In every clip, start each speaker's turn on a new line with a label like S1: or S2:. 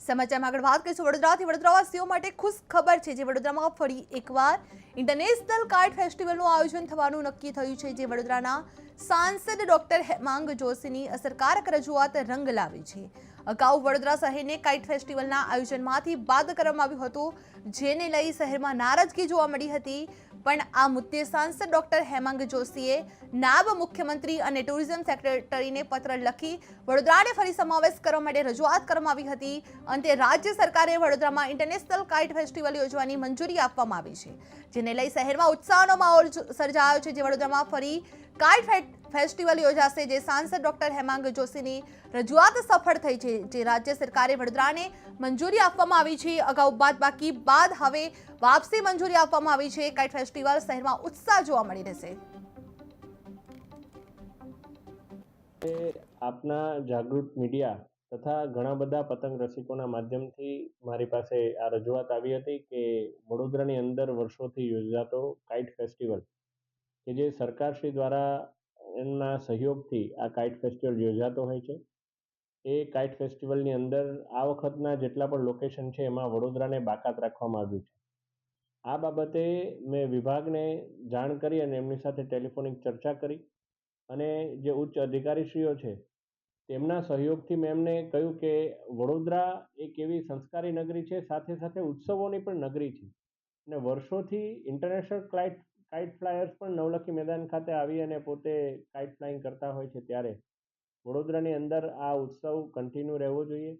S1: સમાચારમાં આગળ વાત કરીશું વડોદરાથી વડોદરાવાસીઓ માટે ખુશ ખબર છે, જે વડોદરામાં ફરી એકવાર ઇન્ટરનેશનલ કાઇટ ફેસ્ટિવલનું આયોજન થવાનું નક્કી થયું છે, જે વડોદરાના સાંસદ ડોક્ટર હેમાંગ જોશીની અસરકારક રજૂઆત રંગ લાવી છે। અગાઉ વડોદરા શહેરને કાઇટ ફેસ્ટિવલના આયોજનમાંથી બાદ કરવામાં આવ્યું હતું, જેને લઈ શહેરમાં નારાજગી જોવા મળી હતી। પણ આ મુદ્દે સાંસદ ડોક્ટર હેમાંગ જોશીએ નાયબ મુખ્યમંત્રી અને ટુરિઝમ સેક્રેટરીને પત્ર લખી વડોદરાને ફરી સમાવેશ કરવા માટે રજૂઆત કરવામાં આવી હતી। અંતે રાજ્ય સરકારે વડોદરામાં ઇન્ટરનેશનલ કાઇટ ફેસ્ટિવલ યોજવાની મંજૂરી આપવામાં આવી છે, જેને લઈ શહેરમાં ઉત્સાહનો માહોલ સર્જાયો છે। જે વડોદરામાં ફરી કાઇટ ફેસ્ટિવલ યોજાશે, જે સાંસદ ડોક્ટર હેમાંગ જોશીની રજૂઆત સફળ થઈ છે, જે રાજ્ય સરકારે વડોદરાને મંજૂરી આપવામાં આવી છે। અગાઉ બાદબાકી બાદ હવે વાપસી મંજૂરી આપવામાં આવી છે। કાઇટ ફેસ્ટિવલ શહેરમાં ઉત્સાહ જોવા મળી રહેશે।
S2: આપના જાગૃત મીડિયા તથા ઘણા બધા પતંગ રસિકોના માધ્યમથી મારી પાસે આ રજૂઆત આવી હતી કે વડોદરાની અંદર વર્ષોથી યોજાતો કાઇટ ફેસ્ટિવલ કે જે સરકારશ્રી દ્વારા એમના સહયોગથી આ કાઇટ ફેસ્ટિવલ યોજાતો હોય છે, એ કાઇટ ફેસ્ટિવલની અંદર આ વખતના જેટલા પણ લોકેશન છે એમાં વડોદરાને બાકાત રાખવામાં આવ્યું છે। આ બાબતે મેં વિભાગને જાણ કરી અને એમની સાથે ટેલિફોનિક ચર્ચા કરી અને જે ઉચ્ચ અધિકારીશ્રીઓ છે તેમના સહયોગથી મેં એમને કહ્યું કે વડોદરા એક એવી સંસ્કારી નગરી છે, સાથે સાથે ઉત્સવોની પણ નગરી છે અને વર્ષોથી ઇન્ટરનેશનલ કાઇટ ફ્લાયર્સ પણ નવલખી મેદાન ખાતે આવી અને પોતે કાઇટ ફ્લાઇંગ કરતા હોય છે, ત્યારે વડોદરાની અંદર આ ઉત્સવ કન્ટિન્યુ રહેવો જોઈએ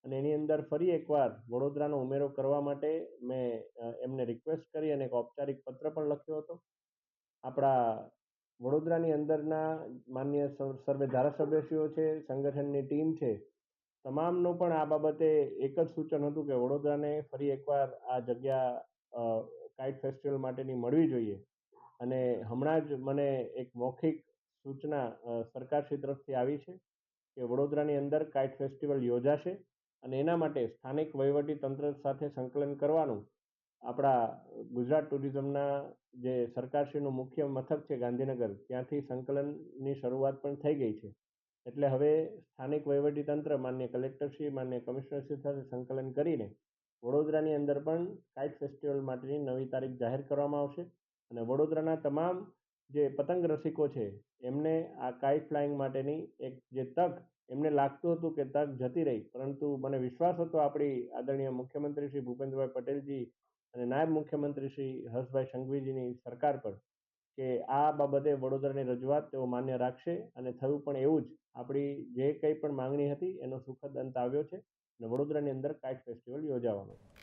S2: અને એની અંદર ફરી એકવાર વડોદરાનો ઉમેરો કરવા માટે મેં એમને રિક્વેસ્ટ કરી અને એક ઔપચારિક પત્ર પણ લખ્યો હતો। આપણા વડોદરાની અંદરના માન્ય સર્વે ધારાસભ્યશ્રીઓ છે, સંગઠનની ટીમ છે, તમામનું પણ આ બાબતે એક જ સૂચન હતું કે વડોદરાને ફરી એકવાર આ જગ્યા કાઇટ ફેસ્ટિવલ માટેની મળવી જોઈએ અને હમણાં જ મને એક મૌખિક સૂચના સરકારશ્રી તરફથી આવી છે કે વડોદરાની અંદર કાઇટ ફેસ્ટિવલ યોજાશે અને એના માટે સ્થાનિક વહીવટી તંત્ર સાથે સંકલન કરવાનું આપણા ગુજરાત ટુરિઝમના જે સરકારશ્રીનું મુખ્ય મથક છે ગાંધીનગર, ત્યાંથી સંકલનની શરૂઆત પણ થઈ ગઈ છે। એટલે હવે સ્થાનિક વહીવટી તંત્ર માન્ય કલેક્ટરશ્રી, માન્ય કમિશનરશ્રી સાથે સંકલન કરીને વડોદરાની અંદર પણ કાઇટ ફેસ્ટિવલ માટેની નવી તારીખ જાહેર કરવામાં આવશે અને વડોદરાના તમામ જે પતંગ રસિકો છે એમને આ કાઇટ ફ્લાઇંગ માટેની એક જે તક એમને લાગતું હતું કે તક જતી રહી, પરંતુ મને વિશ્વાસ હતો આપણી આદરણીય મુખ્યમંત્રી શ્રી ભૂપેન્દ્રભાઈ પટેલજી અને નાયબ મુખ્યમંત્રી શ્રી હર્ષભાઈ સંઘવીજીની સરકાર પર કે આ બાબતે વડોદરાની રજૂઆત તેઓ માન્ય રાખશે અને થયું પણ એવું જ। આપણી જે કંઈ પણ માંગણી હતી એનો સુખદ અંત આવ્યો છે અને વડોદરાની અંદર કાઇટ ફેસ્ટિવલ યોજાવાનો છે।